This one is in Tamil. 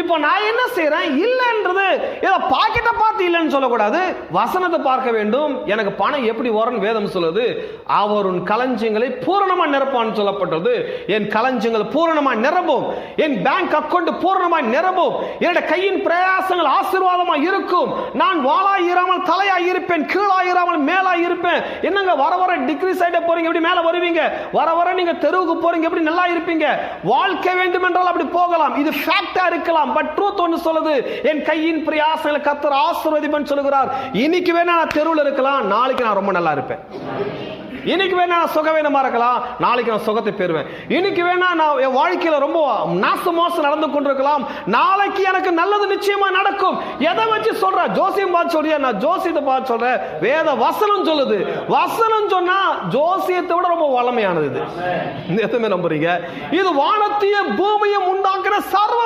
இப்போ நான் என்ன செய்யறேன்? இல்லைன்றது ஏதோ பாக்கெட்டை பார்த்து இல்லைன்னு சொல்லக்கூடாது, வசனத்தை பார்க்க வேண்டும். எனக்கு பணம் எப்படி வரும் வேதம் சொல்லுது, அவர் உன் களஞ்சியங்களை பூரணமா நிரப்பான்னு சொல்லப்பட்டது. என் களஞ்சியங்கள் பூரணமா நிரம்பும், என் பேங்க் அக்கௌண்ட் பூரணமா நிரம்பும், என்னுடைய கையின் பிரயாசங்கள் ஆசீர்வாதமா இருக்கும். நான் வாளாய் இராமல் தலையாய் இருப்பேன், கீழாய் இராமல் மேலாய் இருப்பேன். என்னங்க வர வர டிக்ரீஸ் ஆயிட்டே போறீங்க, எப்படி மேல வருவீங்க? வர வர நீங்க தெருவுக்கு போறீங்க, எப்படி நல்லா இருப்பீங்க? வாழ்க்கை வேண்டும் என்றால் அப்படி போகலாம், இது ஃபேக்டா இருக்கலாம். பட் ட்ரூத் ஒன்னு சொல்லுது, என் கையின் பிரயாசங்களை கர்த்தர் ஆசீர்வதிப்பார் சொல்லுகிறார். இன்னைக்கு வேணா நான் தெருவில் இருக்கலாம், நாளைக்கு நான் ரொம்ப நல்லா இருப்பேன். இன்னைக்கு வேணா நான் சுகவீனமா இருக்கலாம், நாளைக்கு நான் சுகத்தை பெறுவேன். இன்னைக்கு வேணா நான் என் வாழ்க்கையில ரொம்ப நாசமோசம் நடந்து கொண்டிருக்கலாம், நாளைக்கு எனக்கு நல்லது நிச்சயமா நடக்கும். எதை வச்சு சொல்ற? ஜோசியம் பார்த்து சொல்றியா? நான் ஜோசியத்தை பார்த்து சொல்றேன். வேத வசனம் சொல்லுது. வசனம் சொன்னா ஜோசியத்தை விட ரொம்ப வளமையானது. இது எத்தனை நம்புறீங்க? இது வானத்தையும் பூமியும் உண்டாக்குற சர்வ